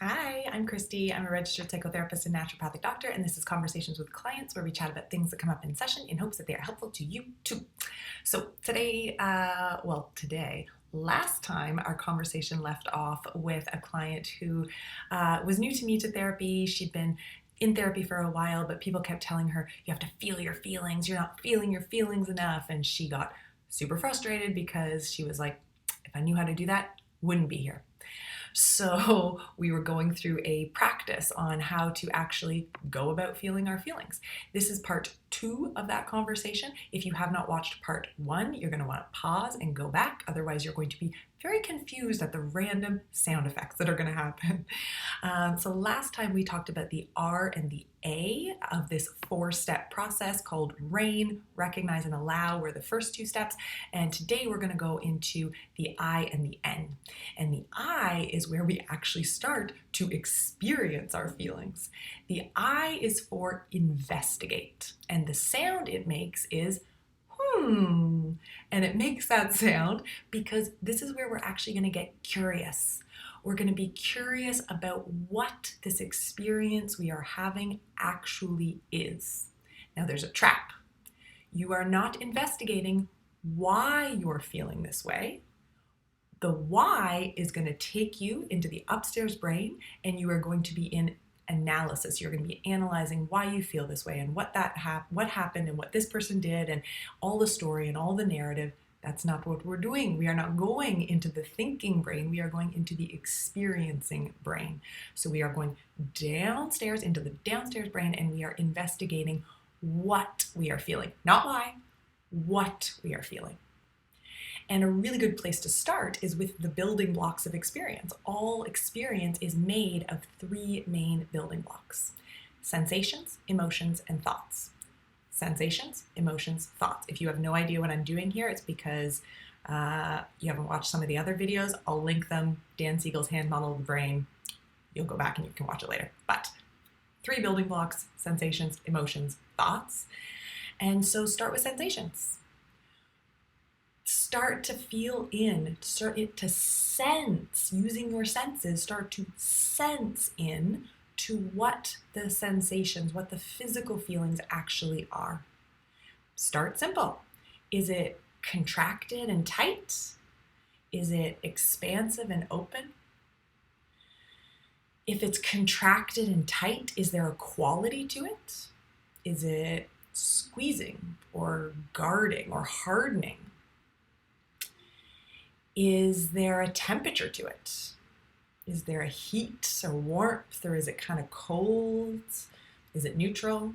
Hi, I'm Christy. I'm a registered psychotherapist and naturopathic doctor, and this is Conversations with Clients, where we chat about things that come up in session in hopes that they are helpful to you too. So last time our conversation left off with a client who was new to me to therapy. She'd been in therapy for a while, but people kept telling her, you have to feel your feelings. You're not feeling your feelings enough. And she got super frustrated because she was like, if I knew how to do that, wouldn't be here. So we were going through a practice on how to actually go about feeling our feelings. This is part 2 of that conversation. If you have not watched part 1, you're going to want to pause and go back. Otherwise, you're going to be very confused at the random sound effects that are going to happen. So last time we talked about the R and the A of this 4-step process called RAIN, recognize and allow, were the first 2 steps. And today we're going to go into the I and the N. And the I is where we actually start to experience our feelings. The I is for investigate. And the sound it makes is hmm. And it makes that sound because this is where we're actually going to get curious. We're going to be curious about what this experience we are having actually is. Now, there's a trap. You are not investigating why you're feeling this way. The why is going to take you into the upstairs brain, and you are going to be in analysis. You're going to be analyzing why you feel this way and what happened and what this person did and all the story and all the narrative. That's not what we're doing. We are not going into the thinking brain. We are going into the experiencing brain. So we are going downstairs into the downstairs brain, and we are investigating what we are feeling, not why, what we are feeling. And a really good place to start is with the building blocks of experience. All experience is made of 3 main building blocks: sensations, emotions, and thoughts. Sensations, emotions, thoughts. If you have no idea what I'm doing here, it's because you haven't watched some of the other videos. I'll link them. Dan Siegel's Hand Model of the Brain. You'll go back and you can watch it later. But 3 building blocks: sensations, emotions, thoughts. And so start with sensations. Start to feel in, start to sense, using your senses, start to sense in to what the sensations, what the physical feelings actually are. Start simple. Is it contracted and tight? Is it expansive and open? If it's contracted and tight, is there a quality to it? Is it squeezing or guarding or hardening? Is there a temperature to it? Is there a heat or warmth, or is it kind of cold? Is it neutral?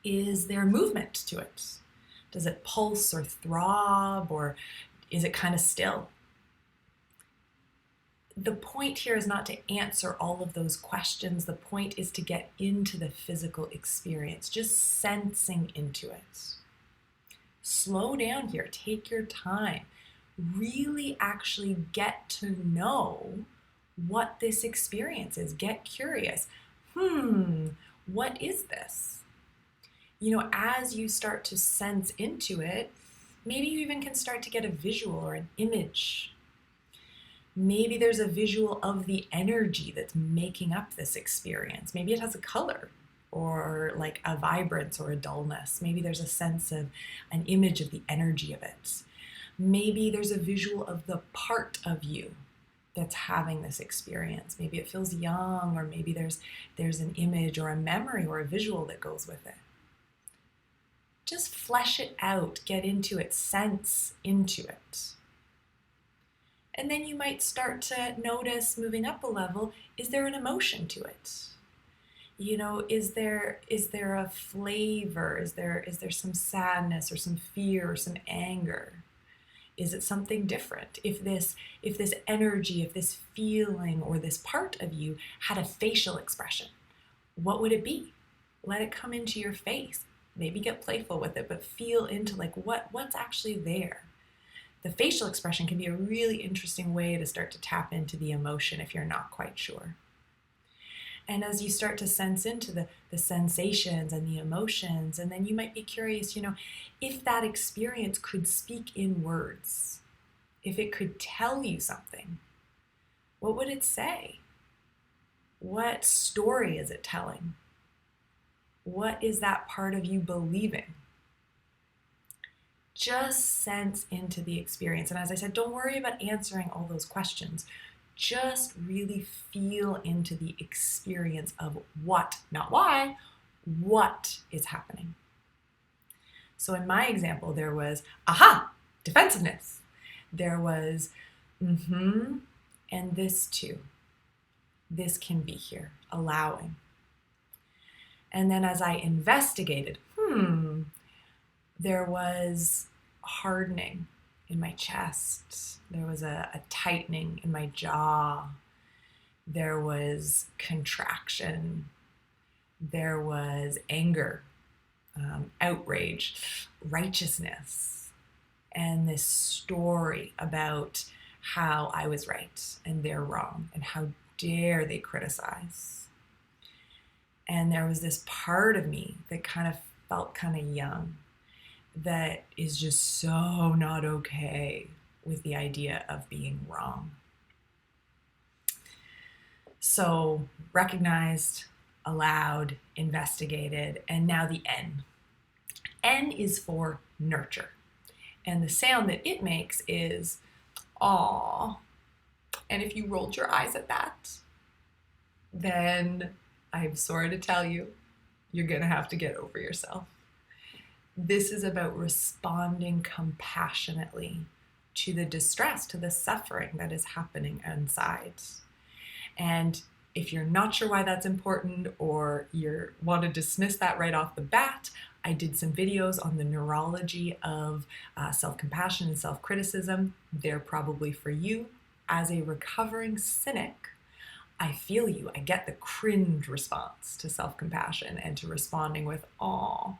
Is there movement to it? Does it pulse or throb, or is it kind of still? The point here is not to answer all of those questions. The point is to get into the physical experience, just sensing into it. Slow down here, take your time. Really actually get to know what this experience is. Get curious. What is this? As you start to sense into it, maybe you even can start to get a visual or an image. Maybe there's a visual of the energy that's making up this experience. Maybe it has a color or like a vibrance or a dullness. Maybe there's a sense of an image of the energy of it. Maybe there's a visual of the part of you that's having this experience. Maybe it feels young, or maybe there's an image or a memory or a visual that goes with it. Just flesh it out, get into it, sense into it. And then you might start to notice, moving up a level, is there an emotion to it? Is there a flavor? Is there some sadness or some fear or some anger? Is it something different? If this energy, if this feeling or this part of you had a facial expression, what would it be? Let it come into your face. Maybe get playful with it, but feel into what's actually there. The facial expression can be a really interesting way to start to tap into the emotion if you're not quite sure. And as you start to sense into the sensations and the emotions, and then you might be curious, if that experience could speak in words, if it could tell you something, what would it say? What story is it telling? What is that part of you believing? Just sense into the experience. And as I said, don't worry about answering all those questions. Just really feel into the experience of what, not why, what is happening. So in my example, there was, aha, defensiveness. There was, and this too. This can be here, allowing. And then as I investigated, there was hardening in my chest. There was a tightening in my jaw. There was contraction. There was anger, outrage, righteousness, and this story about how I was right and they're wrong and how dare they criticize. And there was this part of me that kind of felt kind of young, that is just so not okay with the idea of being wrong. So recognized, allowed, investigated, and now the N. N is for nurture. And the sound that it makes is aw. And if you rolled your eyes at that, then I'm sorry to tell you, you're gonna have to get over yourself. This is about responding compassionately to the distress, to the suffering that is happening inside. And if you're not sure why that's important, or you want to dismiss that right off the bat, I did some videos on the neurology of self-compassion and self-criticism. They're probably for you. As a recovering cynic, I feel you. I get the cringe response to self-compassion and to responding with awe.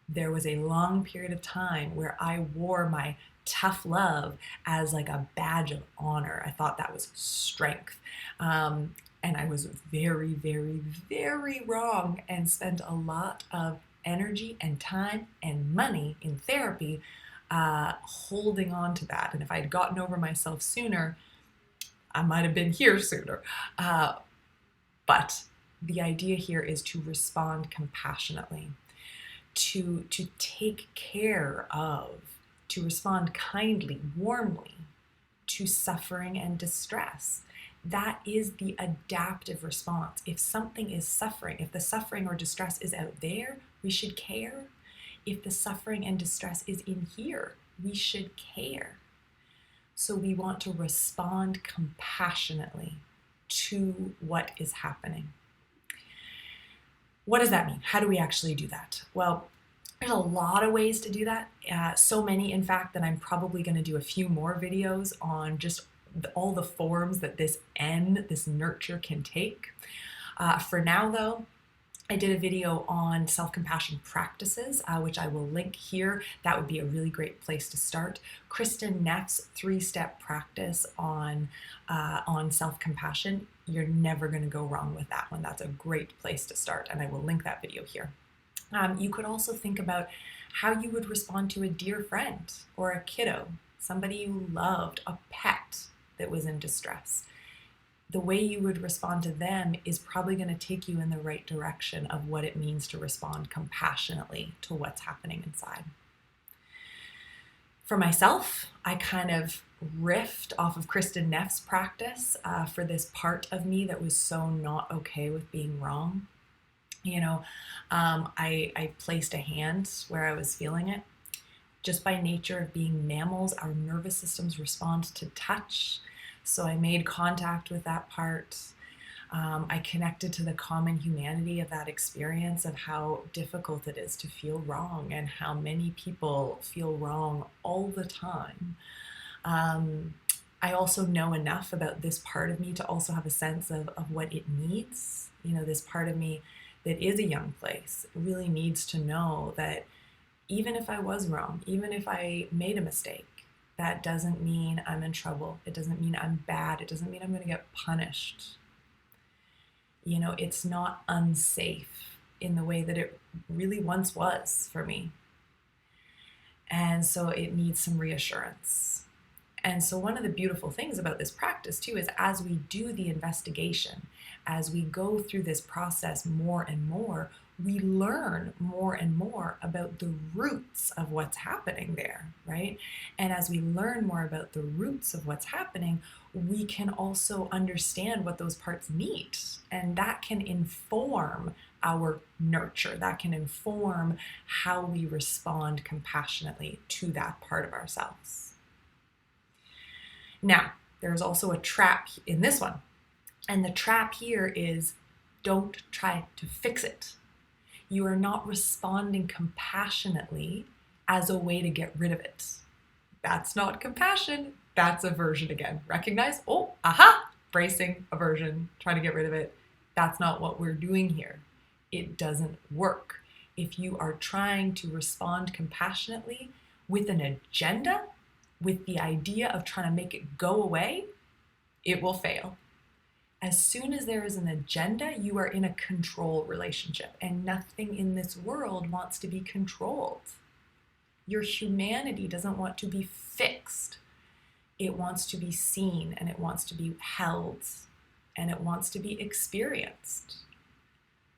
There was a long period of time where I wore my tough love as like a badge of honor. I thought that was strength. And I was very, very, very wrong, and spent a lot of energy and time and money in therapy holding on to that. And if I'd gotten over myself sooner, I might have been here sooner. But the idea here is to respond compassionately, to take care of, to respond kindly, warmly to suffering and distress. That is the adaptive response. If something is suffering, if the suffering or distress is out there, we should care. If the suffering and distress is in here, we should care. So we want to respond compassionately to what is happening. What does that mean? How do we actually do that? Well, there's a lot of ways to do that. So many, in fact, that I'm probably going to do a few more videos on just all the forms that this N, this nurture, can take. For now, though, I did a video on self-compassion practices, which I will link here. That would be a really great place to start. Kristen Neff's 3-step practice on self-compassion. You're never going to go wrong with that one. That's a great place to start, and I will link that video here. You could also think about how you would respond to a dear friend or a kiddo, somebody you loved, a pet that was in distress. The way you would respond to them is probably going to take you in the right direction of what it means to respond compassionately to what's happening inside. For myself, I kind of riffed off of Kristen Neff's practice for this part of me that was so not okay with being wrong. You know, I placed a hand where I was feeling it. Just by nature of being mammals, our nervous systems respond to touch. So I made contact with that part. I connected to the common humanity of that experience of how difficult it is to feel wrong and how many people feel wrong all the time. I also know enough about this part of me to also have a sense of what it needs. You know, this part of me that is a young place really needs to know that even if I was wrong, even if I made a mistake, that doesn't mean I'm in trouble. It doesn't mean I'm bad. It doesn't mean I'm going to get punished. You know, it's not unsafe in the way that it really once was for me. And so it needs some reassurance. And so one of the beautiful things about this practice too is as we do the investigation, as we go through this process more and more, we learn more and more about the roots of what's happening there, right? And as we learn more about the roots of what's happening, we can also understand what those parts need. And that can inform our nurture. That can inform how we respond compassionately to that part of ourselves. Now, there's also a trap in this one. And the trap here is don't try to fix it. You are not responding compassionately as a way to get rid of it. That's not compassion. That's aversion again. Recognize, oh, aha, bracing, aversion, trying to get rid of it. That's not what we're doing here. It doesn't work. If you are trying to respond compassionately with an agenda, with the idea of trying to make it go away, it will fail. As soon as there is an agenda, you are in a control relationship, and nothing in this world wants to be controlled. Your humanity doesn't want to be fixed. It wants to be seen, and it wants to be held, and it wants to be experienced.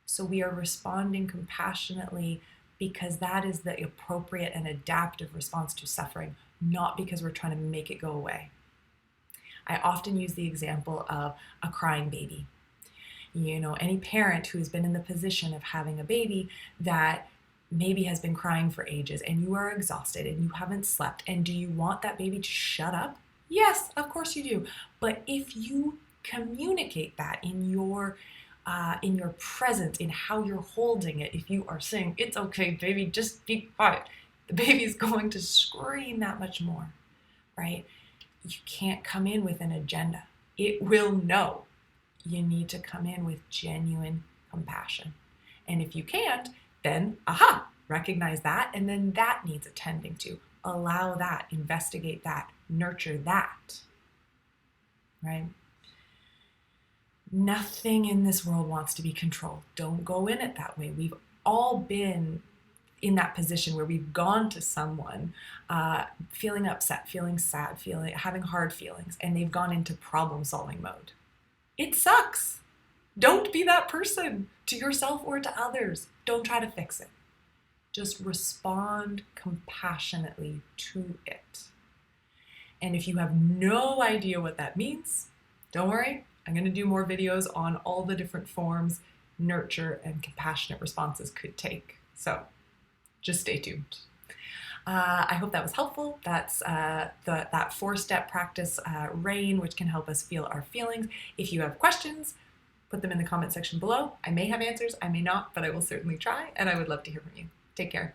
So we are responding compassionately because that is the appropriate and adaptive response to suffering, not because we're trying to make it go away. I often use the example of a crying baby. You know, any parent who has been in the position of having a baby that maybe has been crying for ages and you are exhausted and you haven't slept, and do you want that baby to shut up? Yes, of course you do. But if you communicate that in your presence, in how you're holding it, if you are saying, it's okay, baby, just be quiet, the baby is going to scream that much more, right? You can't come in with an agenda. It will know. You need to come in with genuine compassion. And if you can't, then, aha, recognize that, and then that needs attending to. Allow that, investigate that, nurture that, right? Nothing in this world wants to be controlled. Don't go in it that way. We've all been in that position where we've gone to someone feeling upset, feeling sad, having hard feelings, and they've gone into problem-solving mode. It sucks. Don't be that person to yourself or to others. Don't try to fix it. Just respond compassionately to it. And if you have no idea what that means, don't worry. I'm going to do more videos on all the different forms nurture and compassionate responses could take. So just stay tuned. I hope that was helpful. That's that 4-step practice, RAIN, which can help us feel our feelings. If you have questions, put them in the comment section below. I may have answers, I may not, but I will certainly try, and I would love to hear from you. Take care.